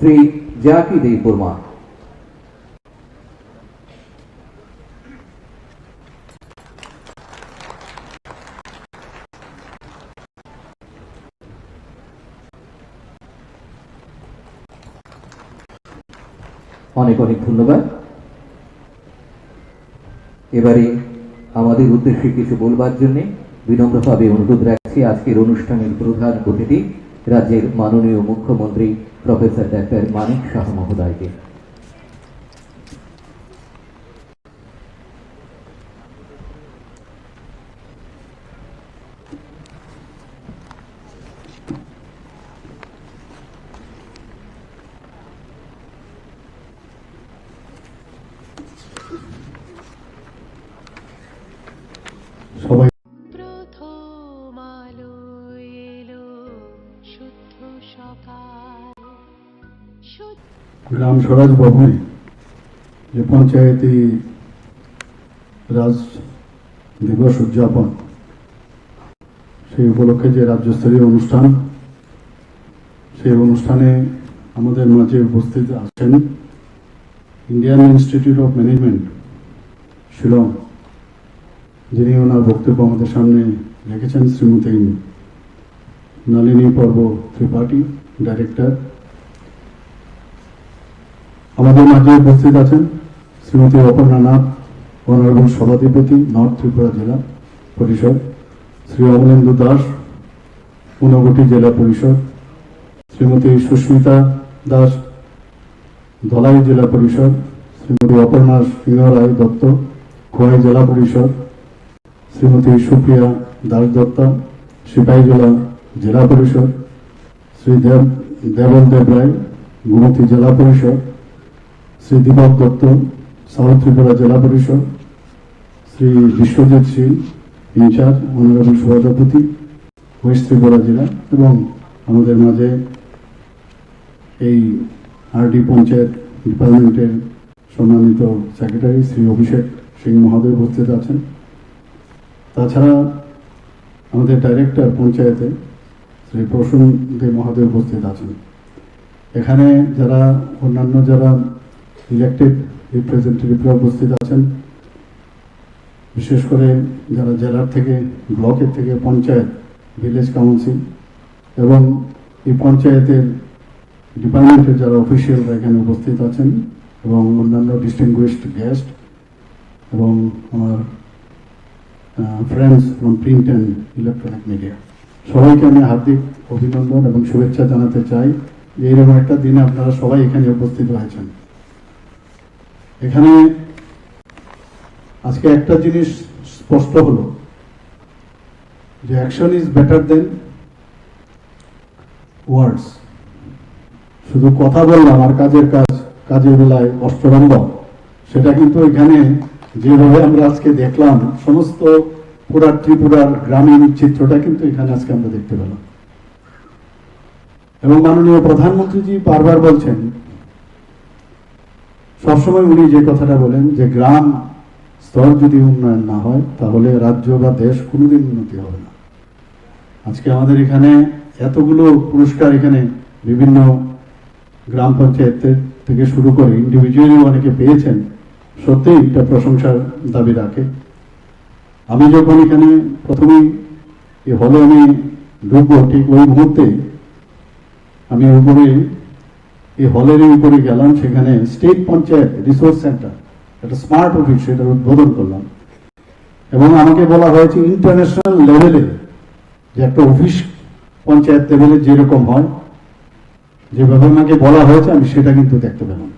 শ্রী জাকি দেববর্মা। অনেক অনেক ধন্যবাদ। এবারে আমাদের উদ্দেশ্যে কিছু বলবার জন্য বিনম্রভাবে অনুরোধ রাখছি আজকের অনুষ্ঠানের প্রধান অতিথি রাজ্যের মাননীয় মুখ্যমন্ত্রী প্রফেসর ডাক্তার মানিক সাহা মহোদয়কে। সবাই প্রথম আলো এলো শুদ্ধ সকাল। গ্রাম স্বরাজ ভবনে যে পঞ্চায়েতি রাজ দিবস উদযাপন, সেই উপলক্ষে যে রাজ্যস্তরীয় অনুষ্ঠান, সেই অনুষ্ঠানে আমাদের মাঝে উপস্থিত আছেন Indian institute of management Shillong, যিনি ওনার বক্তব্য আমাদের সামনে রেখেছেন, শ্রীমতী নলিনী পর্ব ত্রিপাঠী, ডাইরেক্টর। আমাদের মাঝে উপস্থিত আছেন শ্রীমতী অপর্ণা নাথ, অনারেবল সভাধিপতি নর্থ ত্রিপুরা জেলা পরিষদ, শ্রী অমলেন্দু দাস, ঊনকোটি জেলা পরিষদ, শ্রীমতী সুস্মিতা দাস, ধলাই জেলা পরিষদ, শ্রীমতী অপর্ণা সিংহ রায় দত্ত, খোয়াই জেলা পরিষদ, শ্রীমতী সুপ্রিয়া দাস দত্তা, সিপাহীজলা জেলা পরিষদ, শ্রী দেবল দেব রায়, গুমতি জেলা পরিষদ, শ্রী দীপক দত্ত, সাউথ ত্রিপুরা জেলা পরিষদ, শ্রী বিশ্বজিৎ সিং, ইনচার্জ অনারেবল সভাপতি ওয়েস্ট ত্রিপুরা জেলা, এবং আমাদের মাঝে এই আরডি পঞ্চায়েত ডিপার্টমেন্টের সম্মানিত সেক্রেটারি শ্রী অভিষেক সিং মহোদয় উপস্থিত আছেন। তাছাড়া আমাদের ডাইরেক্টর পঞ্চায়েতে শ্রী প্রসূন দে মহোদয় উপস্থিত আছেন। এখানে যারা অন্যান্য যারা ইলেক্টেড রিপ্রেজেন্টেটিভরা উপস্থিত আছেন, বিশেষ করে যারা জেলার থেকে, ব্লকের থেকে, পঞ্চায়েত, ভিলেজ কাউন্সিল এবং এই পঞ্চায়েতের ডিপার্টমেন্টের যারা অফিসিয়ালরা এখানে উপস্থিত আছেন, এবং অন্যান্য ডিস্টিংগুইশড গেস্ট এবং আমার friends from print and electronic media, সবাইকে আমি হার্দিক অভিনন্দন এবং শুভেচ্ছা জানাতে চাই যে এইরকম একটা দিনে আপনারা সবাই এখানে উপস্থিত হয়েছেন। এখানে আজকে একটা জিনিস স্পষ্ট হলো যে অ্যাকশন ইজ বেটার দেন ওয়ার্ডস। শুধু কথা বললাম আর কাজের কাজ, কাজের বেলায় অষ্টরম্ব, সেটা কিন্তু এখানে যেভাবে আমরা আজকে দেখলাম, সমস্ত পুরা ত্রিপুরার গ্রামীণ চিত্রটা কিন্তু এখানে আজকে আমরা দেখতে পেলাম। এবং মাননীয় প্রধানমন্ত্রীজি বারবার বলছেন, সবসময় উনি যে কথাটা বলেন যে গ্রাম স্তর যদি উন্নয়ন না হয় তাহলে রাজ্য বা দেশ কোনোদিন উন্নতি হবে না। আজকে আমাদের এখানে এতগুলো পুরস্কার এখানে বিভিন্ন গ্রাম পঞ্চায়েতের থেকে শুরু করে ইন্ডিভিজুয়ালি অনেকে পেয়েছেন, সত্যিই এটা প্রশংসার দাবি রাখে। আমি যখন এখানে প্রথমেই এই হলে আমি ঢুকবো, ঠিক ওই মুহূর্তে আমি উপরে এই হলের উপরে গেলাম, সেখানে স্টেট পঞ্চায়েত রিসোর্স সেন্টার, একটা স্মার্ট অফিস, সেটার উদ্বোধন করলাম। এবং আমাকে বলা হয়েছে ইন্টারন্যাশনাল লেভেলে যে একটা অফিস পঞ্চায়েত লেভেলে যেরকম হয়, যেভাবে আমাকে বলা হয়েছে আমি সেটা কিন্তু দেখতে পেলাম।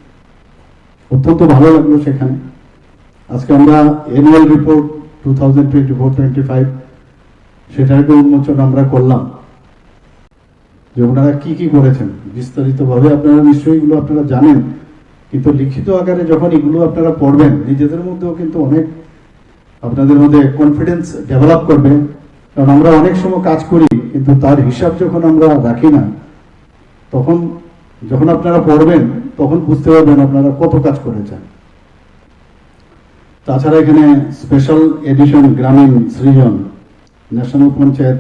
অত্যন্ত ভালো লাগলো সেখানে। আজকে আমরা অ্যানুয়াল রিপোর্ট 2024-25 সেটাকে উন্মোচন আমরা করলাম, যে ওনারা কি কি করেছেন বিস্তারিতভাবে। আপনারা নিশ্চয়ই এগুলো আপনারা জানেন, কিন্তু লিখিত আকারে যখন এগুলো আপনারা পড়বেন, নিজেদের মধ্যেও কিন্তু অনেক আপনাদের মধ্যে কনফিডেন্স ডেভেলপ করবে। কারণ আমরা অনেক সময় কাজ করি কিন্তু তার হিসাব যখন আমরা রাখি না, তখন যখন আপনারা পড়বেন তখন বুঝতে পারবেন আপনারা কত কাজ করেছেন। তাছাড়া এখানে স্পেশাল এডিশন গ্রামীণ সৃজন ন্যাশনাল পঞ্চায়েত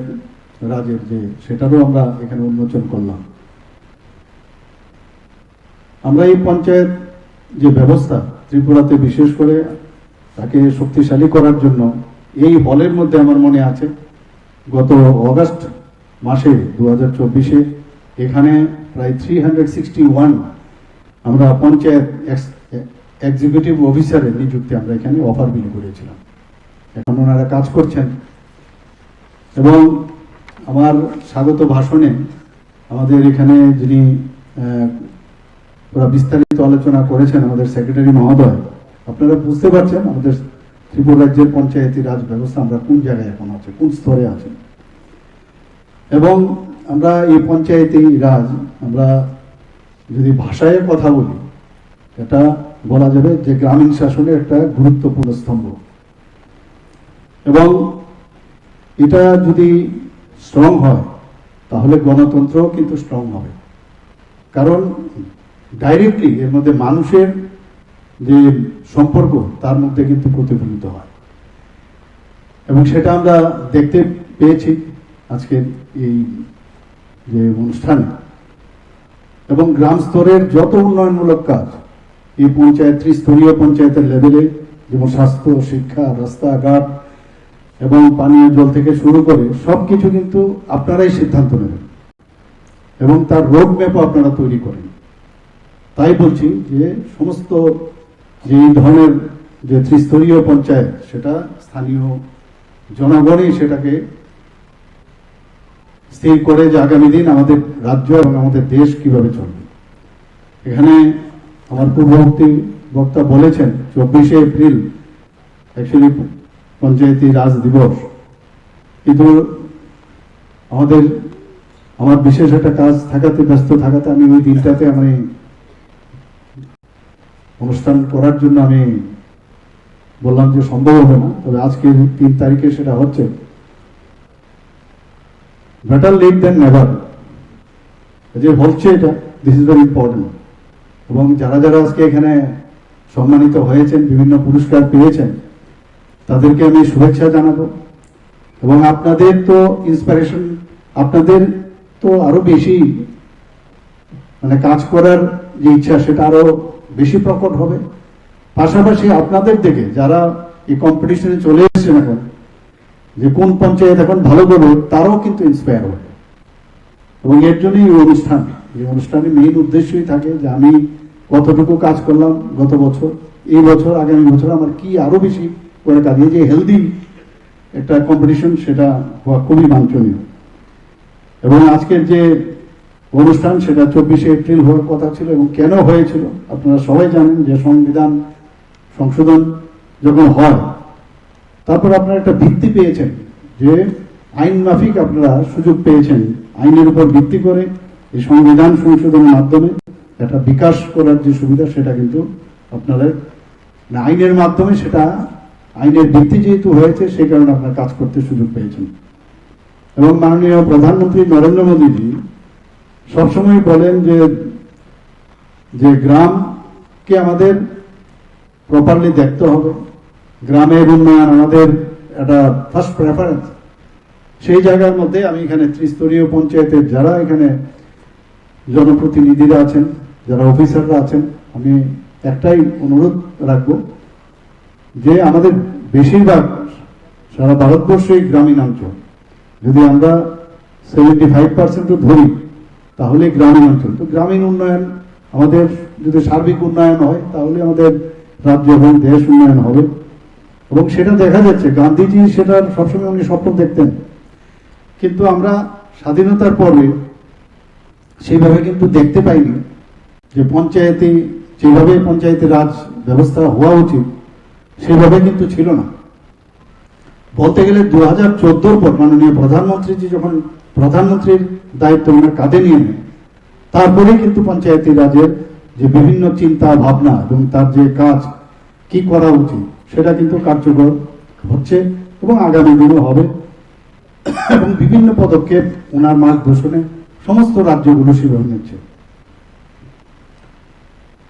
রাজের যে, সেটারও আমরা এখানে উন্মোচন করলাম। আমরা এই পঞ্চায়েত যে ব্যবস্থা ত্রিপুরাতে বিশেষ করে তাকে শক্তিশালী করার জন্য এই হলের মধ্যে আমার মনে আছে গত অগাস্ট মাসে 2024-এ এখানে প্রায় 361 আমরা পঞ্চায়েত এক্সিকিউটিভ অফিসারের নিযুক্তি আমরা এখানে অফার বিলি করেছিলাম। এখন ওনারা কাজ করছেন এবং আমার স্বাগত ভাষণে আমাদের এখানে যিনি পুরো বিস্তারিত আলোচনা করেছেন আমাদের সেক্রেটারি মহোদয়, আপনারা বুঝতে পারছেন আমাদের ত্রিপুরা রাজ্যের পঞ্চায়েতি রাজ ব্যবস্থা আমরা কোন জায়গায় এখন আছে, কোন স্তরে আছে। এবং আমরা এই পঞ্চায়েতি রাজ আমরা যদি ভাষায় কথা বলি, এটা বলা যাবে যে গ্রামীণ শাসনের একটা গুরুত্বপূর্ণ স্তম্ভ। এবং এটা যদি স্ট্রং হয় তাহলে গণতন্ত্রও কিন্তু স্ট্রং হবে, কারণ ডাইরেক্টলি এর মধ্যে মানুষের যে সম্পর্ক তার মধ্যে কিন্তু প্রতিফলিত হয় এবং সেটা আমরা দেখতে পেয়েছি আজকের এই যে অনুষ্ঠানে। এবং গ্রাম স্তরের যত উন্নয়নমূলক কাজ এই পঞ্চায়েত ত্রিস্তরীয় পঞ্চায়েতের লেভেলে, যেমন স্বাস্থ্য, শিক্ষা, রাস্তাঘাট এবং পানীয় জল থেকে শুরু করে সবকিছু কিন্তু আপনারাই সিদ্ধান্ত নেবেন এবং তার রোড ম্যাপও আপনারা তৈরি করেন। তাই বলছি যে সমস্ত যে এই ধরনের যে ত্রিস্তরীয় পঞ্চায়েত সেটা স্থানীয় জনগণই সেটাকে স্থির করে যে আগামী দিন আমাদের রাজ্য এবং আমাদের দেশ কিভাবে চলবে। এখানে আমার পূর্ববর্তী বক্তা বলেছেন 24শে এপ্রিল অ্যাকচুয়ালি পঞ্চায়েতি রাজ দিবস, কিন্তু আমার বিশেষ একটা কাজ থাকাতে, ব্যস্ত থাকাতে আমি ওই দিনটাতে আমি অনুষ্ঠান করার জন্য আমি বললাম যে সম্ভব হবে না, তবে আজকে 3 তারিখে সেটা হচ্ছে। বেটার লেট দেন নেভার যে হচ্ছে এটা, দিস ইজ ভেরি ইম্পর্টেন্ট। এবং যারা যারা আজকে এখানে সম্মানিত হয়েছেন, বিভিন্ন পুরস্কার পেয়েছেন, তাদেরকে আমি শুভেচ্ছা জানাবো। এবং আপনাদের তো ইন্সপিরেশন, আপনাদের তো আরো বেশি মানে কাজ করার যে ইচ্ছা সেটা আরো বেশি প্রকট হবে। পাশাপাশি আপনাদের দেখে যারা এই কম্পিটিশনে চলে এসেছেন এখন, যে কোন পঞ্চায়েত এখন ভালো করবে, তারাও কিন্তু ইন্সপায়ার হবে। এবং এর জন্যই এই অনুষ্ঠানের মেইন উদ্দেশ্যই থাকে যে আমি কতটুকু কাজ করলাম গত বছর, এই বছর, আগামী বছর আমার কি আরো বেশি করে কাজ, এই যে হেলদি একটা কম্পিটিশন সেটা হওয়া খুবই বাঞ্ছনীয়। এবং আজকের যে অনুষ্ঠান সেটা 24শে এপ্রিল হওয়ার কথা ছিল এবং কেন হয়েছিল আপনারা সবাই জানেন যে সংবিধান সংশোধন যখন হয় তারপর আপনারা একটা ভিত্তি পেয়েছেন, যে আইন মাফিক আপনারা সুযোগ পেয়েছেন আইনের উপর ভিত্তি করে এই সংবিধান সংশোধনের মাধ্যমে একটা বিকাশ করার যে সুবিধা সেটা কিন্তু আপনারা আইনের মাধ্যমে, সেটা আইনের ভিত্তি যেহেতু হয়েছে সেই কারণে আপনারা কাজ করতে সুযোগ পেয়েছেন। এবং মাননীয় প্রধানমন্ত্রী নরেন্দ্র মোদীজি সবসময় বলেন যে গ্রামকে আমাদের প্রপারলি দেখতে হবে, গ্রামের উন্নয়ন আমাদের একটা ফার্স্ট প্রেফারেন্স। সেই জায়গার মধ্যে আমি এখানে ত্রিস্তরীয় পঞ্চায়েতের যারা এখানে জনপ্রতিনিধিরা আছেন, যারা অফিসাররা আছেন, আমি একটাই অনুরোধ রাখবো যে আমাদের বেশিরভাগ সারা ভারতবর্ষই গ্রামীণ অঞ্চল, যদি আমরা 75% ধরি তাহলে গ্রামীণ অঞ্চল। তো গ্রামীণ উন্নয়ন আমাদের যদি সার্বিক উন্নয়ন হয় তাহলে আমাদের রাজ্য এবং দেশ উন্নয়ন হবে। এবং সেটা দেখা যাচ্ছে, গান্ধীজি সেটা সবসময় উনি স্বপ্ন দেখতেন, কিন্তু আমরা স্বাধীনতার পরে সেইভাবে কিন্তু দেখতে পাইনি যে পঞ্চায়েতে যেভাবে পঞ্চায়েতের রাজ ব্যবস্থা হওয়া উচিত সেভাবে কিন্তু ছিল না। বলতে গেলে 2014 পর মাননীয় প্রধানমন্ত্রীজি যখন প্রধানমন্ত্রীর দায়িত্ব ওনার কাঁধে নিয়ে নেন, তারপরে কিন্তু পঞ্চায়েতি রাজের যে বিভিন্ন চিন্তা ভাবনা এবং তার যে কাজ কি করা উচিত সেটা কিন্তু কার্যকর হচ্ছে এবং আগামী দিনও হবে। এবং বিভিন্ন পদক্ষেপ ওনার মার্গদর্শনে সমস্ত রাজ্যগুলো সেভাবে নিচ্ছে।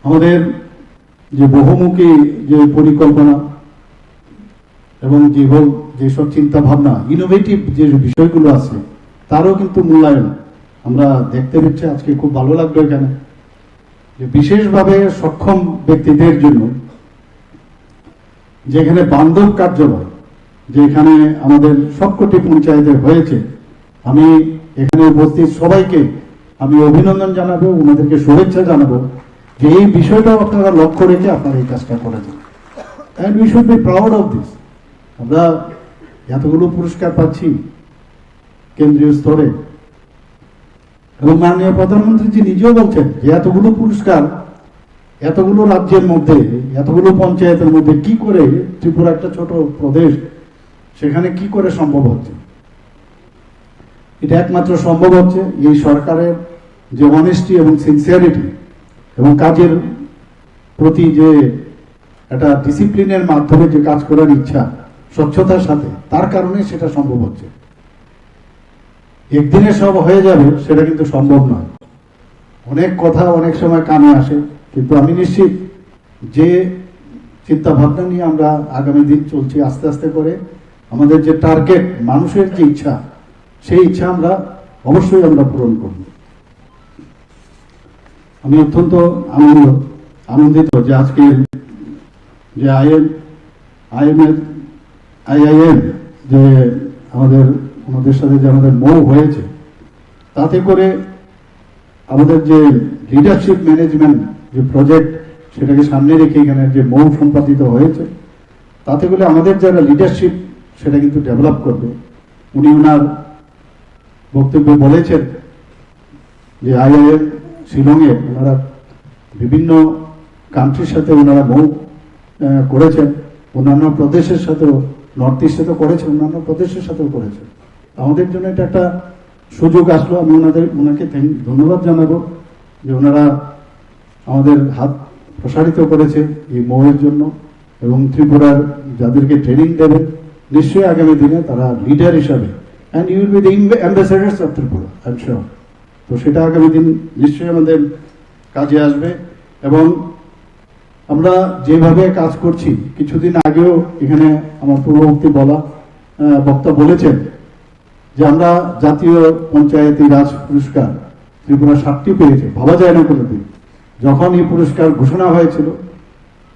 আমাদের যে বহুমুখী যে পরিকল্পনা এবং যেসব চিন্তা ভাবনা, ইনোভেটিভ যে বিষয়গুলো আছে তারও কিন্তু মূল্যায়ন আমরা দেখতে পাচ্ছি। আজকে খুব ভালো লাগলো এখানে যে বিশেষভাবে সক্ষম ব্যক্তিদের জন্য যেখানে বান্ধব কার্যালয়, যেখানে আমাদের সবকটি পঞ্চায়েতে হয়েছে, আমি এখানে উপস্থিত সবাইকে আমি অভিনন্দন জানাবো, ওনাদেরকে শুভেচ্ছা জানাবো যে এই বিষয়টাও আপনারা লক্ষ্য রেখে আপনারা এই কাজটা করেছেন। And we should be proud of this. আমরা এতগুলো পুরস্কার পাচ্ছি কেন্দ্রীয় স্তরে, এবং মাননীয় প্রধানমন্ত্রীজি নিজেও বলছেন যে এতগুলো পুরস্কার এতগুলো রাজ্যের মধ্যে, এতগুলো পঞ্চায়েতের মধ্যে কি করে, ত্রিপুরা একটা ছোট প্রদেশ, সেখানে কি করে সম্ভব হচ্ছে। এটা একমাত্র সম্ভব হচ্ছে এই সরকারের যে অনেস্টি এবং সিনসিয়ারিটি এবং কাজের প্রতি যে একটা ডিসিপ্লিনের মাধ্যমে যে কাজ করার ইচ্ছা, স্বচ্ছতার সাথে, তার কারণে সেটা সম্ভব হচ্ছে। একদিনে সব হয়ে যাবে সেটা কিন্তু সম্ভব নয়। অনেক কথা অনেক সময় কানে আসে, কিন্তু আমি নিশ্চিত যে চিন্তা ভাবনা নিয়ে আমরা আগামী দিন চলছি, আস্তে আস্তে করে আমাদের যে টার্গেট, মানুষের যে ইচ্ছা, সেই ইচ্ছা আমরা অবশ্যই আমরা পূরণ করব। আমি অত্যন্ত আনন্দিত যে আজকে যে আইআইএম যে আমাদের সাথে যে আমাদের মৌ হয়েছে, তাতে করে আমাদের যে লিডারশিপ ম্যানেজমেন্ট যে প্রজেক্ট, সেটাকে সামনে রেখে এখানে যে মৌ সম্পাদিত হয়েছে, তাতে করে আমাদের যারা লিডারশিপ সেটা কিন্তু ডেভেলপ করবে। উনি ওনার বক্তব্যে বলেছেন যে আইআইএম শিলংয়ে ওনারা বিভিন্ন কান্ট্রির সাথে ওনারা মৌ করেছেন, অন্যান্য প্রদেশের সাথেও, নর্থ ইস্টে তো করেছেন, অন্যান্য প্রদেশের সাথেও করেছেন। আমাদের জন্য এটা একটা সুযোগ আসলো। আমি ওনাকে ধন্যবাদ জানাবো যে ওনারা আমাদের হাত প্রসারিত করেছে এই মৌয়ের জন্য, এবং ত্রিপুরার যাদেরকে ট্রেনিং দেবেন নিশ্চয়ই আগামী দিনে তারা লিডার হিসাবে, and you will be the ambassadors of Tripura, I am sure. তো সেটা আগামী দিন নিশ্চয়ই আমাদের কাজে আসবে। এবং আমরা যেভাবে কাজ করছি, কিছুদিন আগেও এখানে আমার পূর্ববর্তী বক্তা বলেছেন যে আমরা জাতীয় পঞ্চায়েতি রাজ পুরস্কার ত্রিপুরা 7টি পেয়েছে, ভাবা যায় না কোনোদিন। যখন এই পুরস্কার ঘোষণা হয়েছিল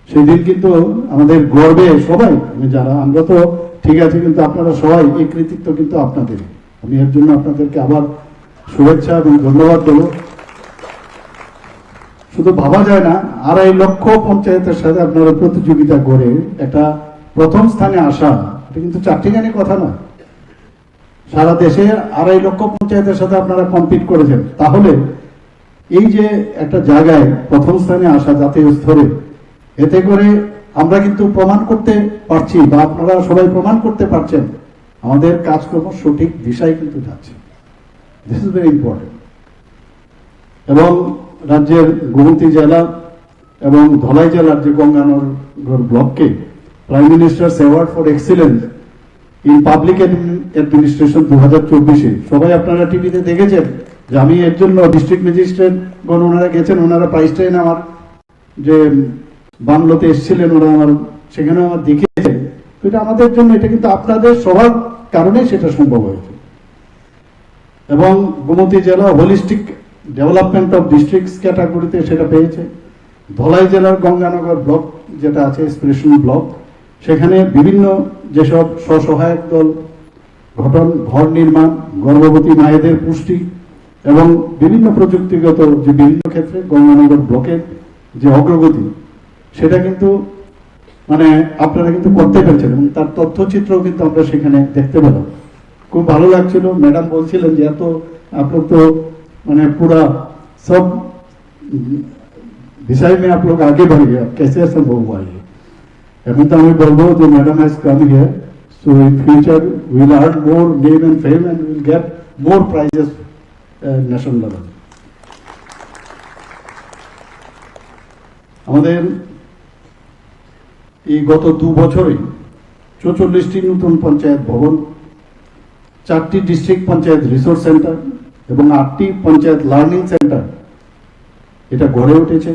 সেই দিন কিন্তু আমাদের গর্বে সবাই, যারা আমরা তো ঠিক আছে, কিন্তু আপনারা সবাই, এই কৃতিত্ব কিন্তু আপনাদের। আমি এর জন্য আপনাদেরকে আবার শুভেচ্ছা এবং ধন্যবাদ দেব। শুধু ভাবা যায় না, 2.5 লক্ষ পঞ্চায়েতের সাথে আপনারা প্রতিযোগিতা করে একটা প্রথম স্থানে আসা, এটা কিন্তু চারটিখানি কথা নয়। সারা দেশে 2.5 লক্ষ পঞ্চায়েতের সাথে আপনারা কম্পিট করেছেন, তাহলে এই যে একটা জায়গায় প্রথম স্থানে আসা জাতীয় স্তরে, এতে করে আমরা কিন্তু প্রমাণ করতে পারছি, বা আপনারা সবাই প্রমাণ করতে পারছেন আমাদের কাজকর্ম সঠিক দিশায় কিন্তু যাচ্ছে। This is very important. এবং রাজ্যের গোমতী জেলা এবং ধলাই জেলার যে গঙ্গানগর ব্লককে prime minister's award for excellence in public administration 2024-এ সবাই আপনারা টিভিতে দেখেছেন যে আমি এর জন্য ডিস্ট্রিক্ট ম্যাজিস্ট্রেটগণ ওনারা গেছেন, ওনারা প্রাইজটা এনে আমার যে বাংলোতে এসেছিলেন, ওরা আমার সেখানে আমার দেখিয়েছে। এটা আমাদের জন্য, এটা কিন্তু আপনাদের সবার কারণে সেটা সম্ভব হয়েছে। এবং গোমতী জেলা হোলিস্টিক ডেভেলপমেন্ট অফ ডিস্ট্রিক্টস ক্যাটাগরিতে সেটা পেয়েছে। ধলাই জেলার গঙ্গানগর ব্লক যেটা আছে, এক্সপ্রেশন ব্লক, সেখানে বিভিন্ন যেসব স্বসহায়ক দল গঠন, ঘর নির্মাণ, গর্ভবতী মায়েদের পুষ্টি এবং বিভিন্ন প্রযুক্তিগত যে বিভিন্ন ক্ষেত্রে গঙ্গানগর ব্লকের যে অগ্রগতি, সেটা কিন্তু মানে আপনারা কিন্তু করতে পেরেছেন, এবং তার তথ্যচিত্রও কিন্তু আমরা সেখানে দেখতে পেলাম। খুব ভালো লাগছিল। ম্যাডাম বলছিলেন যে এত আপনার তো মানে पूरा सब विषय में आप लोग आगे बढ़ गए, कैसे संभव हुआ ये? এখন তো আমি বলবো যে madam has come here, so in future will earn more name and fame and will get more prizes national level. আমাদের এই গত 2 বছরে 44টি নতুন পঞ্চায়েত ভবন, 4টি ডিস্ট্রিক্ট পঞ্চায়েত রিসোর্স সেন্টার এবং 8টি পঞ্চায়েত লার্নিং সেন্টার এটা গড়ে উঠেছে,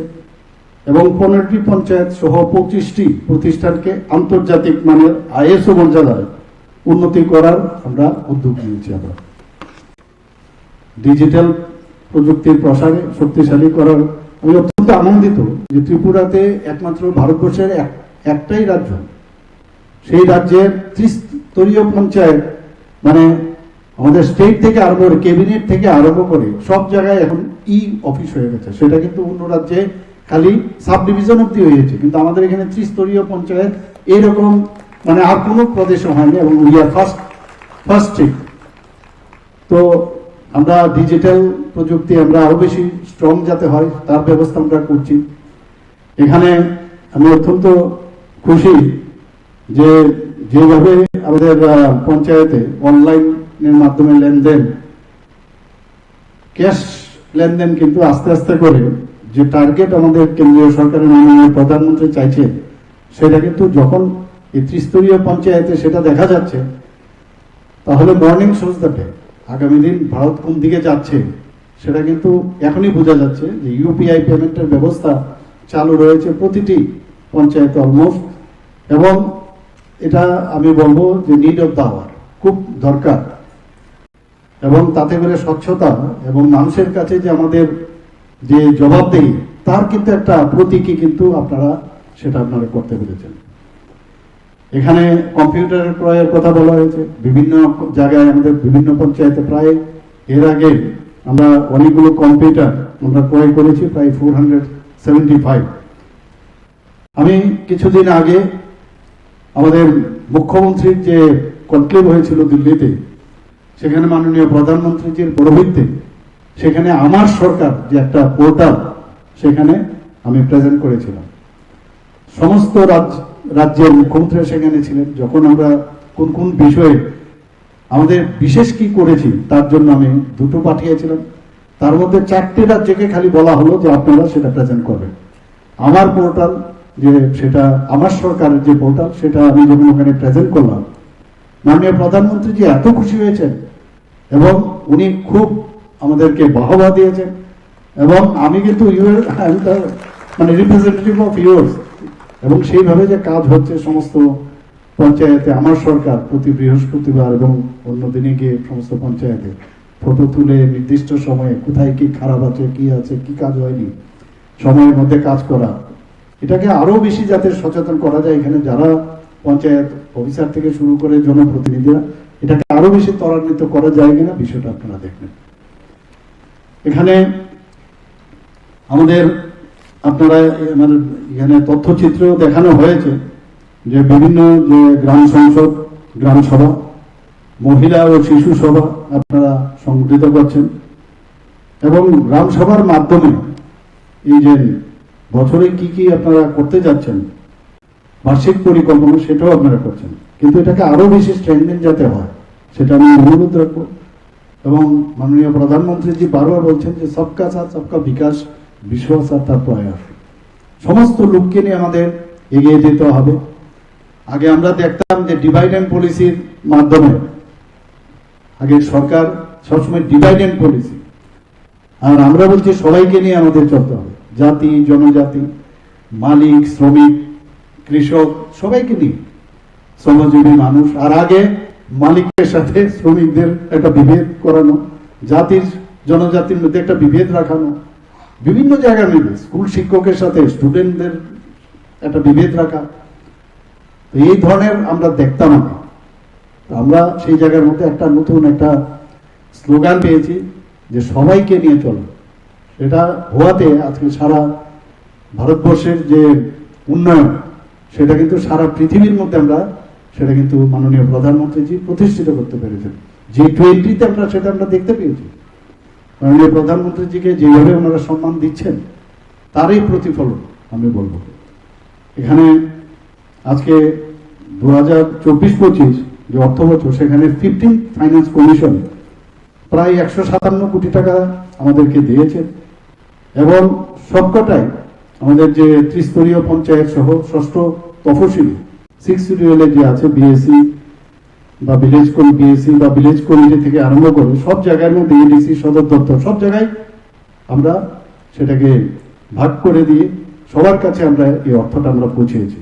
এবং 15টি পঞ্চায়েত সহ 25টি প্রতিষ্ঠানকে আন্তর্জাতিক মানের ISO মর্যাদায় উন্নতি করার আমরা উদ্যোগ নিয়েছি। আমরা ডিজিটাল প্রযুক্তির প্রসারে শক্তিশালী করার আমি অত্যন্ত আনন্দিত যে ত্রিপুরাতে একমাত্র ভারতবর্ষের একটাই রাজ্য, সেই রাজ্যের ত্রিস্তরীয় পঞ্চায়েত, মানে আমাদের স্টেট থেকে আরম্ভ করে ক্যাবিনেট থেকে আরম্ভ করে সব জায়গায় এখন ই অফিস হয়ে গেছে। সেটা কিন্তু অন্য রাজ্যে খালি সাব ডিভিশন অব্দি হয়েছে, কিন্তু আমাদের এখানে ত্রিস্তরীয় পঞ্চায়েত এইরকম মানে আর কোনো প্রদেশে হয়নি, এবং উই আর ফার্স্ট স্টেট। তো আমরা ডিজিটাল প্রযুক্তি আমরা আরো বেশি স্ট্রং যাতে হয় তার ব্যবস্থা আমরা করছি। এখানে আমি অত্যন্ত খুশি যে যেভাবে আমাদের পঞ্চায়েতে অনলাইনের মাধ্যমে লেনদেন, ক্যাশ লেনদেন কিন্তু আস্তে আস্তে করে যে টার্গেট আমাদের কেন্দ্রীয় সরকারের মাননীয় প্রধানমন্ত্রী চাইছে, সেটা কিন্তু যখন এই ত্রিস্তরীয় পঞ্চায়েতে সেটা দেখা যাচ্ছে, তাহলে মর্নিং শোজ দ্য ডে আগামী দিন ভারত কোন দিকে যাচ্ছে সেটা কিন্তু এখনই বোঝা যাচ্ছে। যে ইউপিআই পেমেন্টের ব্যবস্থা চালু রয়েছে প্রতিটি পঞ্চায়েতে অলমোস্ট, এবং এটা আমি বলবো যে নিড অফ দ্য আওয়ার, খুব দরকার। এবং তাতে করে স্বচ্ছতা এবং মানুষের কাছে যে আমাদের যে জবাবদেহি, তার কিন্তু একটা প্রতীকী কিন্তু আপনারা করতে পেরেছেন। এখানে কম্পিউটারের ক্রয়ের কথা বলা হয়েছে বিভিন্ন জায়গায়, আমাদের বিভিন্ন পঞ্চায়েতে প্রায় এর আগে আমরা অনেকগুলো কম্পিউটার আমরা ক্রয় করেছি, প্রায় 475। আমি কিছুদিন আগে আমাদের মুখ্যমন্ত্রীর যে কনক্লেভ হয়েছিল দিল্লিতে, সেখানে মাননীয় প্রধানমন্ত্রীজির পৌরোহিত্যে সেখানে আমার সরকার যে একটা পোর্টাল সেখানে আমি প্রেজেন্ট করেছিলাম। সমস্ত রাজ্যের মুখ্যমন্ত্রী সেখানে ছিলেন। যখন আমরা কোন কোন বিষয়ে আমাদের বিশেষ কি করেছি তার জন্য আমি দুটো পাঠিয়েছিলাম, তার মধ্যে 4টে রাজ্যকে খালি বলা হলো যে আপনারা সেটা প্রেজেন্ট করবেন। আমার পোর্টাল যে সেটা আমার সরকারের যে পোর্টাল সেটা আমি যখন ওখানে প্রেজেন্ট করলাম, মাননীয় প্রধানমন্ত্রী যে এত খুশি হয়েছেন এবং উনি খুব আমাদেরকে বাহবা দিয়েছেন। এবং আমি কিন্তু মানে রিপ্রেজেন্টেটিভ অফ ইউর্স, এবং সেইভাবে যে কাজ হচ্ছে সমস্ত পঞ্চায়েতে, আমার সরকার প্রতি বৃহস্পতিবার এবং অন্য দিনে গিয়ে সমস্ত পঞ্চায়েতে ফটো তুলে নির্দিষ্ট সময়ে কোথায় কি খারাপ আছে, কি কাজ হয়নি, সময়ের মধ্যে কাজ করা, এটাকে আরো বেশি যাতে সচেতন করা যায়। এখানে যারা পঞ্চায়েত অফিসার থেকে শুরু করে জনপ্রতিনিধিরা, এটাকে আরো বেশি ত্বরান্বিত করা যায় কিনা বিষয়টা আপনারা দেখবেন। এখানে আমাদের আপনারা এখানে তথ্যচিত্র দেখানো হয়েছে যে বিভিন্ন যে গ্রাম সংসদ, গ্রাম সভা, মহিলা ও শিশু সভা আপনারা সংগঠিত করছেন, এবং গ্রাম সভার মাধ্যমে এই যে বছরে কি কি আপনারা করতে যাচ্ছেন বার্ষিক পরিকল্পনা, সেটাও আপনারা করছেন। কিন্তু এটাকে আরো বেশি স্ট্রেংথেন যাতে হয় সেটা আমি অনুরোধ রাখবো। এবং মাননীয় প্রধানমন্ত্রীজি বারবার বলছেন যে সবকা সাথ সবকা বিকাশ, বিশ্বাস আর তার প্রয়াস, সমস্ত লোককে নিয়ে আমাদের এগিয়ে যেতে হবে। আগে আমরা দেখতাম যে ডিভাইড অ্যান্ড পলিসির মাধ্যমে, আগে সরকার সবসময় ডিভাইড অ্যান্ড পলিসি, আর আমরা বলছি সবাইকে নিয়ে আমাদের চলতে হবে, জাতি জনজাতি, মালিক শ্রমিক কৃষক সবাইকে নিয়ে, শ্রমজীবী মানুষ। আর আগে মালিকের সাথে শ্রমিকদের একটা বিভেদ করানো, জাতির জনজাতির মধ্যে একটা বিভেদ রাখানো, বিভিন্ন জায়গার মধ্যে স্কুল শিক্ষকের সাথে স্টুডেন্টদের একটা বিভেদ রাখা, এই ধরনের আমরা দেখতাম না। আমরা সেই জায়গার মধ্যে একটা নতুন একটা স্লোগান পেয়েছি যে সবাইকে নিয়ে চলো। এটা হওয়াতে আজকে সারা ভারতবর্ষের যে উন্নয়ন, সেটা কিন্তু সারা পৃথিবীর মধ্যে আমরা সেটা কিন্তু মাননীয় প্রধানমন্ত্রীজি প্রতিষ্ঠিত করতে পেরেছেন। G20-তে আমরা সেটা আমরা দেখতে পেয়েছি। মাননীয় প্রধানমন্ত্রীজিকে যেভাবে ওনারা সম্মান দিচ্ছেন তারই প্রতিফলন আমি বলবো। এখানে আজকে 2024-25 যে অর্থ বছর, সেখানে 15th ফাইন্যান্স কমিশন প্রায় 157 কোটি টাকা আমাদেরকে দিয়েছে, এবং সবকটাই আমাদের যে ত্রিস্তরীয় পঞ্চায়েত সহ ষষ্ঠ তফসিলি 6 শিডিউলে যে আছে বিএসসি বা ভিলেজ কমিটি থেকে আরম্ভ করে সব জায়গার মধ্যে এডিসি সদর দপ্তর সব জায়গায় আমরা সেটাকে ভাগ করে দিয়ে সবার কাছে আমরা এই অর্থটা আমরা পৌঁছেছি।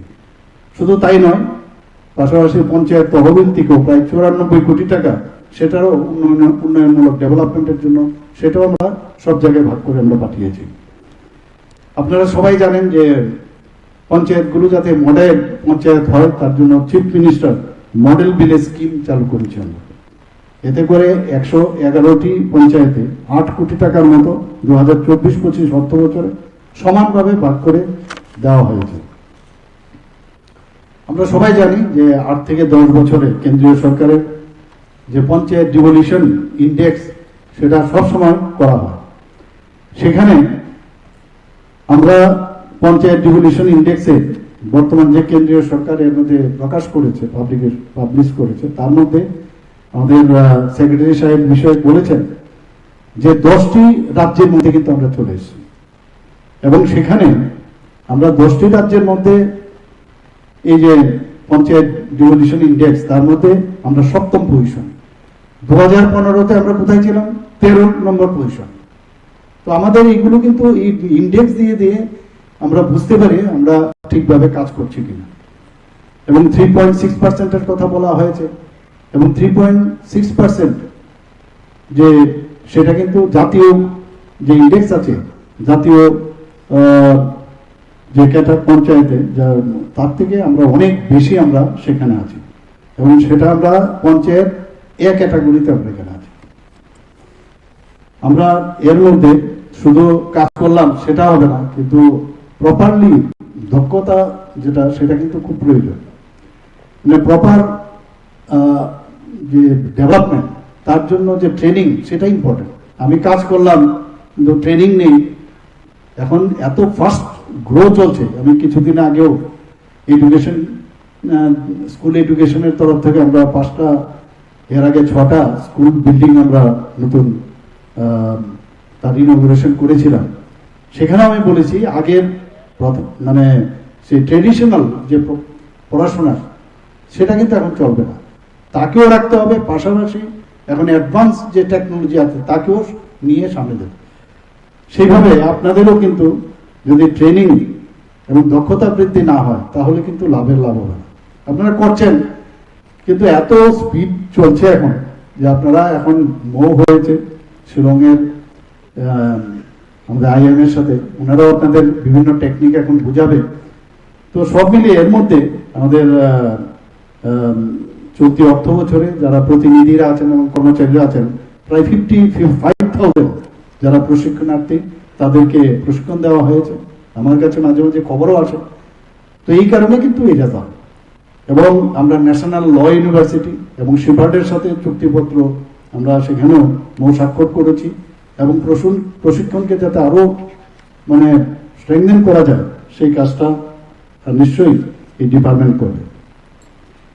শুধু তাই নয়, পাশাপাশি পঞ্চায়েত তহবিল থেকেও প্রায় 94 কোটি টাকা সেটারও উন্নয়নমূলক ডেভেলপমেন্টের জন্য সেটাও আমরা সব জায়গায় ভাগ করে আমরা পাঠিয়েছি। আপনারা সবাই জানেন যে পঞ্চায়েতগুলো যাতে মডেল পঞ্চায়েত হয় তার জন্য chief minister model village scheme চালু করেছেন। এতে করে 111টি পঞ্চায়েতে 8 কোটি টাকার মতো 2024-25 অর্থ বছরে সমানভাবে ভাগ করে দেওয়া হয়েছে। আমরা সবাই জানি যে 8 থেকে 10 বছরে কেন্দ্রীয় সরকারের যে পঞ্চায়েত ডিভলিউশন ইন্ডেক্স সেটা সবসময় করা হয়। সেখানে আমরা পঞ্চায়েত ডিভলিউশন ইন্ডেক্সে বর্তমান যে কেন্দ্রীয় সরকার এর মধ্যে প্রকাশ করেছে, পাবলিশ করেছে, তার মধ্যে আমাদের সেক্রেটারি সাহেব বিষয়ে বলেছেন যে 10টি রাজ্যের মধ্যে কিন্তু আমরা চলে এসেছি এবং সেখানে আমরা 10টি রাজ্যের মধ্যে এই যে পঞ্চায়েত ডিভলিউশন ইন্ডেক্স তার মধ্যে আমরা 7ম পজিশন। 2015-তে আমরা কোথায় ছিলাম? 13 নম্বর পজিশন। তো আমাদের এইগুলো কিন্তু এই ইন্ডেক্স দিয়ে দিয়ে আমরা বুঝতে পারি আমরা ঠিকভাবে কাজ করছি কিনা। এবং 3.6%-এর কথা বলা হয়েছে এবং 3.6% যে সেটা কিন্তু জাতীয় যে ইন্ডেক্স আছে, জাতীয় যে পঞ্চায়েতে তার থেকে আমরা অনেক বেশি আমরা সেখানে আছি এবং সেটা আমরা পঞ্চায়েত এ ক্যাটাগরিতে আমরা এখানে আছি। আমরা এর মধ্যে শুধু কাজ করলাম সেটা হবে না, কিন্তু প্রপারলি দক্ষতা যেটা সেটা কিন্তু খুব প্রয়োজন। মানে প্রপার যে ডেভেলপমেন্ট তার জন্য যে ট্রেনিং সেটা ইম্পর্টেন্ট। আমি কাজ করলাম কিন্তু ট্রেনিং নেই। এখন এত ফাস্ট গ্রো চলছে। আমি কিছুদিন আগেও এডুকেশন স্কুল এডুকেশনের তরফ থেকে আমরা 5টা, এর আগে 6টা স্কুল বিল্ডিং আমরা নতুন তার ইনঅগুরেশন করেছিলাম। সেখানে আমি বলেছি আগের মানে সেই ট্রেডিশনাল যে পড়াশোনা সেটা কিন্তু এখন চলবে না, তাকেও রাখতে হবে। পাশাপাশি এখন অ্যাডভান্স যে টেকনোলজি আছে তাকেও নিয়ে সামনে দেবে। সেইভাবে আপনাদেরও কিন্তু যদি ট্রেনিং এবং দক্ষতা বৃদ্ধি না হয় তাহলে কিন্তু লাভ হবে না। আপনারা করছেন কিন্তু এত স্পিড চলছে এখন যে আপনারা এখন হয়েছে শিলংয়ের আমাদের IIM এর সাথে, ওনারাও আপনাদের বিভিন্ন টেকনিক এখন বুঝাবে। তো সব মিলিয়ে এর মধ্যে আমাদের চলতি অর্থ বছরে যারা প্রতিনিধিরা আছেন এবং কর্মচারীরা আছেন প্রায় 55,000 যারা প্রশিক্ষণার্থী তাদেরকে প্রশিক্ষণ দেওয়া হয়েছে। আমার কাছে মাঝে মাঝে খবরও আসে। তো এই কারণে কিন্তু এই রেজাল্ট। এবং আমরা ন্যাশনাল ল ইউনিভার্সিটি এবং শিপার্ডের সাথে চুক্তিপত্র আমরা সেখানেও স্বাক্ষর করেছি এবং প্রশিক্ষণকে যাতে আরো মানে স্ট্রেংথেন করা যায় সেই কাজটা নিশ্চয়ই এই ডিপার্টমেন্ট করবে।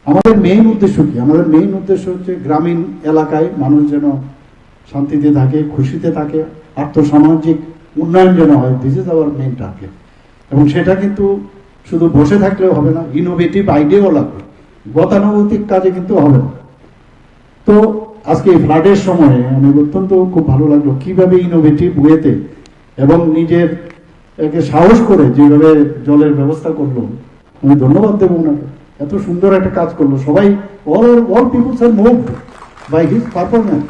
আমাদের মেইন উদ্দেশ্য কি? আমাদের মেইন উদ্দেশ্য হচ্ছে গ্রামীণ এলাকায় মানুষ যেন শান্তিতে থাকে, খুশিতে থাকে, আর্থসামাজিক উন্নয়ন যেন হয়। This is our main target. এবং সেটা কিন্তু শুধু বসে থাকলেও হবে না, ইনোভেটিভ আইডিয়াও লাগবে, গতানুগতিক কাজে কিন্তু হবে না। তো আজকে এই ফ্লাডের সময়ে আমি অত্যন্ত খুব ভালো লাগলো কিভাবে ইনোভেটিভ ওয়েতে এবং নিজের একে সাহস করে যেভাবে জলের ব্যবস্থা করলো। আমি ধন্যবাদ দেবো ওনাকে, এত সুন্দর একটা কাজ করলো। সবাই all peoples are moved by his performance.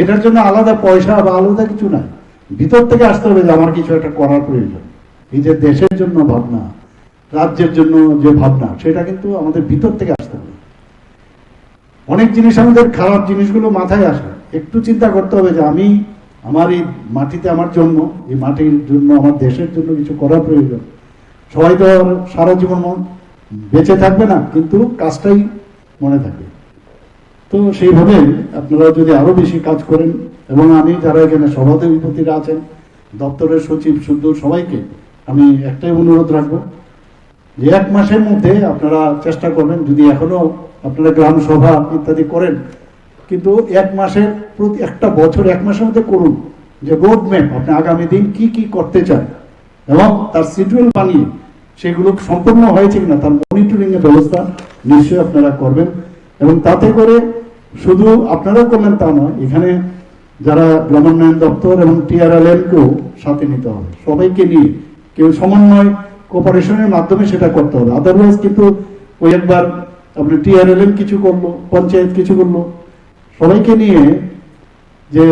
এটার জন্য আলাদা পয়সা বা আলাদা কিছু নাই, ভিতর থেকে আসতে হবে যে আমার কিছু একটা করার প্রয়োজন। এই যে দেশের জন্য ভাবনা, রাজ্যের জন্য যে ভাবনা, সেটা কিন্তু আমাদের ভিতর থেকে আসতে হবে। অনেক জিনিস আমাদের খারাপ জিনিসগুলো মাথায় আসে, একটু চিন্তা করতে হবে যে আমি আমার এই মাটিতে আমার জন্য, এই মাটির জন্য, আমার দেশের জন্য কিছু করা প্রয়োজন। সবাই তো সারা জীবন বেঁচে থাকবে না, কিন্তু কাজটাই মনে থাকবে। তো সেইভাবে আপনারা যদি আরো বেশি কাজ করেন, এবং আমি যারা এখানে সভাধিপতিরা আছেন, দপ্তরের সচিব, শুদ্ধ সবাইকে আমি একটাই অনুরোধ রাখবো যে 1 মাসের মধ্যে আপনারা চেষ্টা করবেন, যদি এখনো আপনারা গ্রাম সভা ইত্যাদি করেন, কিন্তু 1 মাসের প্রতি একটা বছর 1 মাসের মধ্যে করুন যে রোড ম্যাপ আপনি আগামী দিন কি কি করতে চান এবং তার শিডিউল বানিয়ে সেগুলো সম্পূর্ণ হয়েছে কিনা তার মনিটরিং এর ব্যবস্থা নিশ্চয়ই আপনারা করবেন। এবং তাতে করে শুধু আপনারা করলেন তা নয়, এখানে যারা গ্রামোন্নয়ন দপ্তর এবং TRLM-কেও সাথে নিতে হবে, সবাইকে নিয়ে কেউ সমন্বয় কোঅপারেশনের মাধ্যমে সেটা করতে হবে। আদারওয়াইজ কিন্তু ওই একবার আপনি TRLM কিছু করলো, পঞ্চায়েত কিছু করলো, সবাইকে নিয়ে যে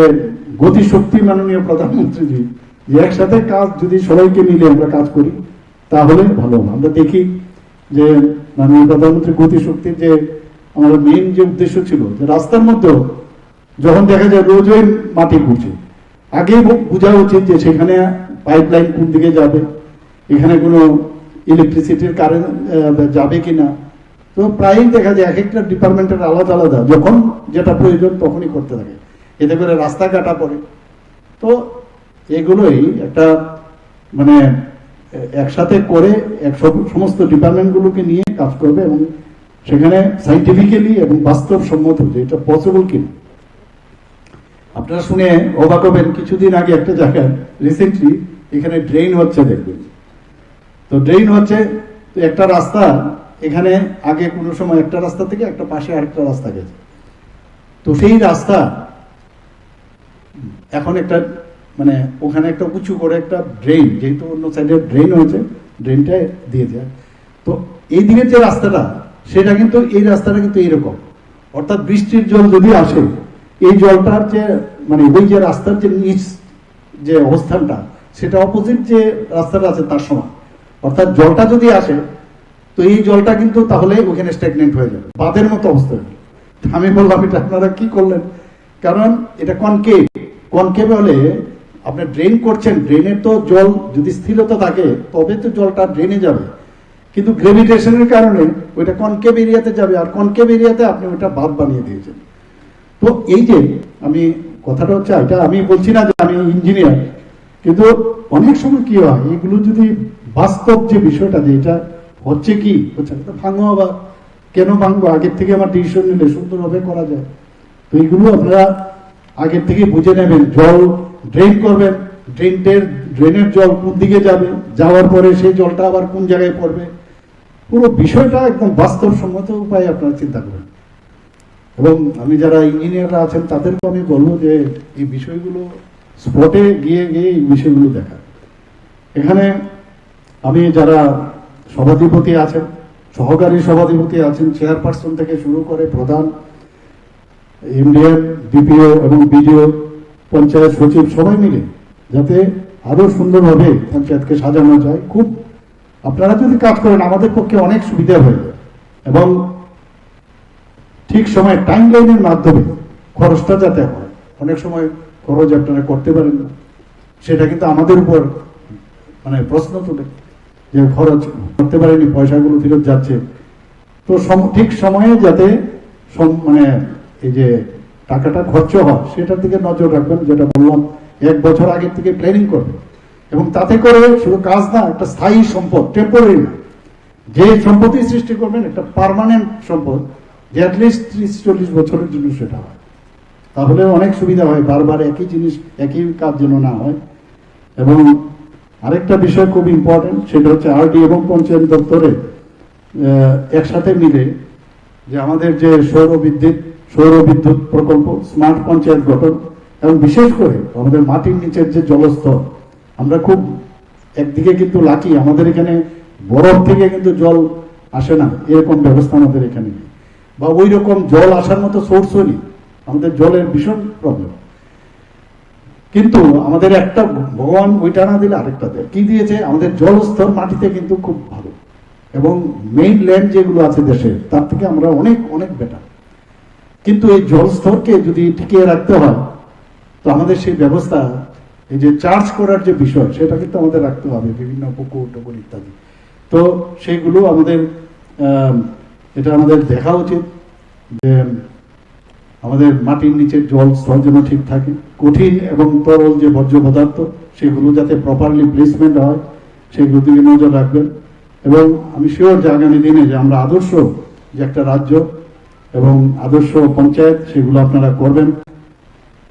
গতিশক্তি মাননীয় প্রধানমন্ত্রীজি যে একসাথে কাজ যদি সবাইকে মিলে আমরা কাজ করি তাহলে ভালো হবে। আমরা দেখি যে মাননীয় প্রধানমন্ত্রী গতিশক্তির যে আমাদের মেইন যে উদ্দেশ্য ছিল যে রাস্তার মধ্যেও যখন দেখা যায় রোজই মাটি খুঁড়ছে, আগেই বোঝা উচিত যে সেখানে পাইপলাইন কোন দিকে যাবে, এখানে কোনো ইলেকট্রিসিটির কারেন্ট যাবে কিনা। তো প্রায়ই দেখা যায় এক একটা ডিপার্টমেন্টের আলাদা আলাদা যখন যেটা প্রয়োজন তখনই করতে থাকে, এতে করে রাস্তা কাটা পড়ে। তো এগুলোই একটা মানে একসাথে করে সমস্ত ডিপার্টমেন্টগুলোকে নিয়ে কাজ করবে এবং সেখানে সাইন্টিফিক্যালি এবং বাস্তবসম্মত যে এটা পসিবল কিনা। আপনারা শুনে অবাক হবেন, কিছুদিন আগে একটা জায়গায় রিসেন্টলি এখানে ড্রেন হচ্ছে দেখবেন। তো ড্রেন হচ্ছে, তো একটা রাস্তা এখানে আগে কোনো সময় একটা রাস্তা থেকে একটা পাশে আরেকটা রাস্তা গেছে, তো সেই রাস্তা এখন একটা মানে ওখানে একটা উঁচু করে একটা ড্রেন, যেহেতু অন্য সাইডে ড্রেন হয়েছে, ড্রেনটা দিয়ে যায়। তো এই দিকের যে রাস্তাটা সেটা কিন্তু এই রাস্তাটা কিন্তু এইরকম, অর্থাৎ বৃষ্টির জল যদি আসে এই জলটার যে মানে ওই যে রাস্তার যে নিচ যে অবস্থানটা সেটা অপোজিট যে রাস্তাটা আছে তার সমান, অর্থাৎ জলটা যদি আসে তো এই জলটা কিন্তু তাহলে ওখানে স্ট্যাগনেন্ট হয়ে যাবে, বাঁধের মতো অবস্থা হবে। আমি বললাম এটা আপনারা কি করলেন, কারণ এটা কনকেভ, কনকেভ হলে আপনি ড্রেন করছেন, ড্রেনের তো জল যদি স্থিরতা থাকে তবে তো জলটা ড্রেনে যাবে, কিন্তু গ্রেভিটেশনের কারণে ওইটা কনকেভ এরিয়াতে যাবে, আর কনকেভ এরিয়াতে আপনি ওইটা বাঁধ বানিয়ে দিয়েছেন। তো এই যে আমি কথাটা হচ্ছে, এটা আমি বলছি না যে আমি ইঞ্জিনিয়ার, কিন্তু অনেক সময় কি হয় এগুলো যদি বাস্তব যে বিষয়টা যে এটা হচ্ছে কি হচ্ছে ভাঙো, আবার কেন ভাঙবো, আগের থেকে আমার ডিসিশন নিলে সুন্দরভাবে করা যায়। তো এইগুলো আপনারা আগের থেকে বুঝে নেবেন, জল ড্রেন করবেন, ড্রেনের জল কোন দিকে যাবে, যাওয়ার পরে সেই জলটা আবার কোন জায়গায় পড়বে, পুরো বিষয়টা একদম বাস্তবসম্মত উপায়ে আপনারা চিন্তা করবেন। এবং আমি যারা ইঞ্জিনিয়াররা আছেন তাদেরকে আমি বলবো যে এই বিষয়গুলো স্পটে গিয়ে গিয়ে এই বিষয়গুলো দেখা। এখানে আমি যারা সভাধিপতি আছেন, সহকারী সভাধিপতি আছেন, চেয়ারপারসন থেকে শুরু করে প্রধান, ইন্ডিয়ান ডিপিও এবং বিডিও, পঞ্চায়েত সচিব সবাই মিলে যাতে আরো সুন্দরভাবে পঞ্চায়েতকে সাজানো যায়, খুব আপনারা যদি কাজ করেন আমাদের পক্ষে অনেক সুবিধা হয়ে যায়। এবং ঠিক সময় টাইম লাইনের মাধ্যমে খরচটা যাতে হয়, অনেক সময় খরচ আপনারা করতে পারেন না, সেটা কিন্তু আমাদের উপর মানে প্রশ্ন তোলে যে খরচ করতে পারেনি, পয়সাগুলো ফেরত যাচ্ছে। তো ঠিক সময়ে যাতে মানে এই যে টাকাটা খরচ হয় সেটার দিকে নজর রাখবেন, যেটা বললাম 1 বছর আগে থেকে প্ল্যানিং করবেন। এবং তাতে করে শুধু কাজ না, একটা স্থায়ী সম্পদ, টেম্পোরারি না, যে সম্পত্তি সৃষ্টি করবেন একটা পার্মানেন্ট সম্পদ, যে অ্যাটলিস্ট 30-40 বছরের জন্য সেটা হয়, তাহলে অনেক সুবিধা হয়, বারবার একই জিনিস একই কাজ যেন না হয়। এবং আরেকটা বিষয় খুব ইম্পর্টেন্ট, সেটা হচ্ছে আরডি এবং পঞ্চায়েত দপ্তরে একসাথে মিলে যে আমাদের যে সৌর বিদ্যুৎ প্রকল্প, স্মার্ট পঞ্চায়েত গঠন, এবং বিশেষ করে আমাদের মাটির নিচের যে জলস্তর, আমরা খুব একদিকে কিন্তু লাকি, আমাদের এখানে বরফ থেকে কিন্তু জল আসে না, এরকম ব্যবস্থা আমাদের এখানে নেই, বা ওই রকম জল আসার মতো সোর্সও নেই, আমাদের জলের ভীষণ প্রবলেম। কিন্তু আমাদের একটা ভগবান ওইটা না দিলে আরেকটা দেয়, কি দিয়েছে, আমাদের জলস্তর মাটিতে কিন্তু খুব ভালো, এবং মেইন ল্যান্ড যেগুলো আছে দেশে তার থেকে আমরা অনেক অনেক বেটার। কিন্তু এই জলস্তরকে যদি টিকিয়ে রাখতে হয় তো আমাদের সেই ব্যবস্থা, এই যে চার্জ করার যে বিষয় সেটা কিন্তু আমাদের রাখতে হবে, বিভিন্ন পুকুর টুকুর ইত্যাদি। তো সেইগুলো আমাদের এটা আমাদের দেখা উচিত যে আমাদের মাটির নিচের জল স্তর যেন ঠিক থাকে, কঠিন এবং তরল যে বর্জ্য পদার্থ সেগুলো যাতে প্রপারলি প্লেসমেন্ট হয় সেগুলো দিকে নজর রাখবেন। এবং আমি শিওর যে আগামী দিনে যে আমরা আদর্শ যে একটা রাজ্য এবং আদর্শ পঞ্চায়েত সেগুলো আপনারা করবেন।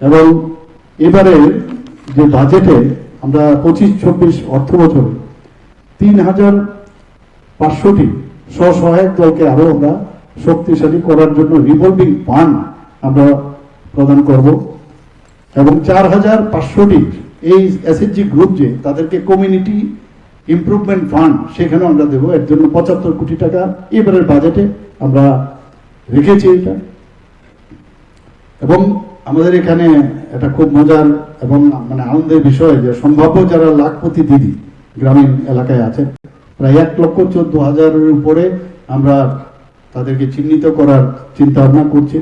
এবং এবারে যে বাজেটে আমরা 25-26 অর্থ বছরে 3500টি স্বসহায়ক দলকে আরো আমরা শক্তিশালী করার জন্য রিভলভিং ফান্ড আমরা প্রদান করব, এবং 4500টি এই এসএইচজি গ্রুপ যে তাদেরকে কমিউনিটি ইমপ্রুভমেন্ট ফান্ড সেখানে আমরা দেবো, এর জন্য 75 কোটি টাকা এবারের বাজেটে আমরা রেখেছি এটা। এবং আমাদের এখানে এটা খুব মজার এবং মানে আনন্দের বিষয় যে সম্ভাব্য যারা লাখপতি দিদি গ্রামীণ এলাকায় আছেন প্রায় 1,14,000-এর উপরে আমরা তাদেরকে চিহ্নিত করার চিন্তা ভাবনা করছি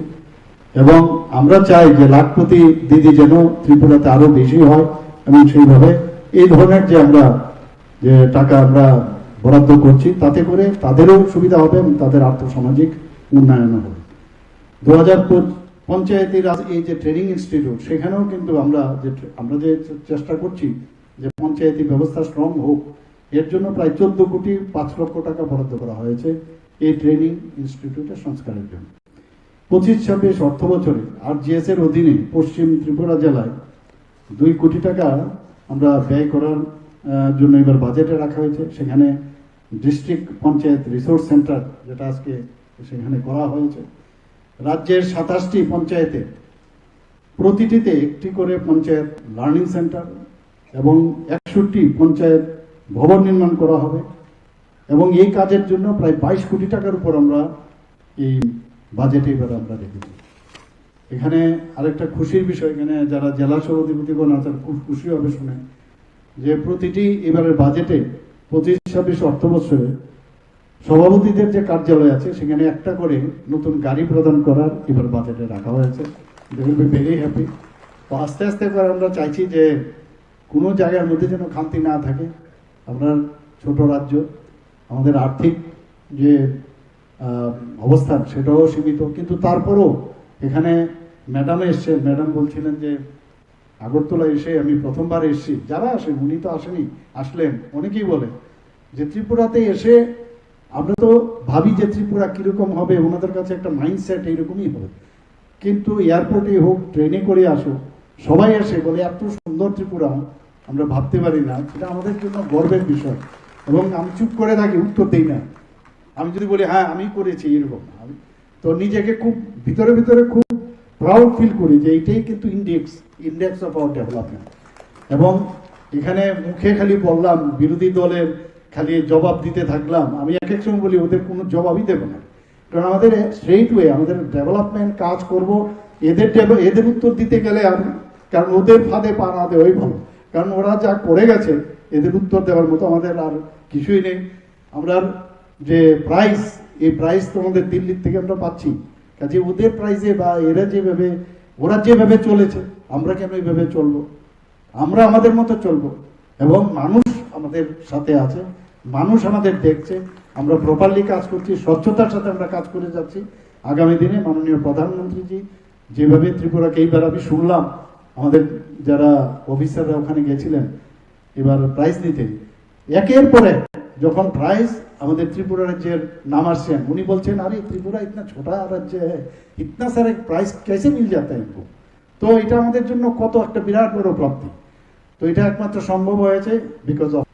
এবং আমরা চাই যে লাখপতি দিদি যেন ত্রিপুরাতে আরো বেশি হয় এবং সেইভাবে এই ধরনের যে আমরা যে টাকা আমরা বরাদ্দ করছি তাতে করে তাদেরও সুবিধা হবে এবং তাদের আর্থসামাজিক উন্নয়ন হবে। 2000 পঞ্চায়েতি রাজ এই যে ট্রেনিং ইনস্টিটিউট সেখানেও কিন্তু আমরা যে চেষ্টা করছি যে পঞ্চায়েতি ব্যবস্থা স্ট্রং হোক, এর জন্য প্রায় 14,5 লক্ষ টাকা বরাদ্দ করা হয়েছে এই ট্রেনিং ইনস্টিটিউটের সংস্কারের জন্য। 25-26 অর্থ বছরে RGS এর অধীনে পশ্চিম ত্রিপুরা জেলায় 2 কোটি টাকা আমরা ব্যয় করার জন্য এবার বাজেটে রাখা হয়েছে। সেখানে ডিস্ট্রিক্ট পঞ্চায়েত রিসোর্স সেন্টার যেটা আজকে সেখানে করা হয়েছে। রাজ্যের 27টি পঞ্চায়েতে প্রতিটিতে একটি করে পঞ্চায়েত লার্নিং সেন্টার এবং 61টি পঞ্চায়েত ভবন নির্মাণ করা হবে এবং এই কাজের জন্য প্রায় 22 কোটি টাকার উপর আমরা এই বাজেটে এবার আমরা রেখেছি। এখানে আরেকটা খুশির বিষয়, এখানে যারা জেলা সভাধিপতিগণ আছেন খুব খুশি হবে শুনে যে প্রতিটি এবারের বাজেটে 25-26 অর্থ বছরে সভাপতিদের যে কার্যালয় আছে সেখানে একটা করে নতুন গাড়ি প্রদান করার এবার বাজেটে রাখা হয়েছে। Very happy. তো আস্তে আস্তে করে আমরা চাইছি যে কোনো জায়গার মধ্যে যেন খামতি না থাকে। আমরা ছোট রাজ্য, আমাদের আর্থিক যে অবস্থান সেটাও সীমিত, কিন্তু তারপরেও এখানে ম্যাডাম এসছেন, ম্যাডাম বলছিলেন যে আগরতলা এসে আমি প্রথমবার এসেছি, যারা আসেন উনি তো আসলেন অনেকেই বলে যে ত্রিপুরাতে এসে আমরা তো ভাবি যে ত্রিপুরা কিরকম হবে, ওনাদের কাছে একটা মাইন্ডসেট এইরকমই হবে, কিন্তু এয়ারপোর্টে হোক ট্রেনে করে আসো সবাই আসে বলে এত সুন্দর ত্রিপুরা আমরা ভাবতে পারি না। সেটা আমাদের জন্য গর্বের বিষয় এবং আমি চুপ করে থাকি, উত্তর দিই না। আমি যদি বলি হ্যাঁ আমি করেছি এরকম, তো নিজেকে খুব ভিতরে ভিতরে খুব প্রাউড ফিল করি যে এইটাই কিন্তু ইন্ডেক্স অফ আওয়ার ডেভেলপমেন্ট। এবং এখানে মুখে খালি বললাম, বিরোধী দলের খালি জবাব দিতে থাকলাম, আমি এক এক সময় বলি ওদের কোনো জবাবই দেবো না, কারণ আমাদের স্ট্রেইট ওয়ে আমাদের ডেভেলপমেন্ট কাজ করব, এদের উত্তর দিতে গেলে কারণ ওদের ফাঁদে পা না দেওয়াই ভালো, কারণ ওরা যা করে গেছে এদের উত্তর দেওয়ার মতো আমাদের আর কিছুই নেই। আমরা যে প্রাইস, এই প্রাইস তো আমাদের দিল্লির থেকে আমরা পাচ্ছি, কাজে ওদের প্রাইসে বা ওরা যেভাবে চলেছে আমরা কেন এইভাবে চলবো? আমরা আমাদের মতো চলবো এবং মানুষ আমাদের সাথে আছে, মানুষ আমাদের দেখছে, আমরা প্রপারলি কাজ করছি, স্বচ্ছতার সাথে আমরা কাজ করে যাচ্ছি। আগামী দিনে মাননীয় প্রধানমন্ত্রীজি যেভাবে ত্রিপুরাকে এইবার আমি শুনলাম আমাদের যারা অফিসাররা ওখানে গেছিলেন এবার প্রাইজ নিতে, একের পরে যখন প্রাইজ আমাদের ত্রিপুরা রাজ্যের নাম আসছেন উনি বলছেন আরে ত্রিপুরা ইতনা ছোটা রাজ্য হ্যাঁ, ইতনা সারে প্রাইজ कैसे मिल जाता है इनको। তো এটা আমাদের জন্য কত একটা বিরাট বড় প্রাপ্তি। তো এটা একমাত্র সম্ভব হয়েছে বিকজ অফ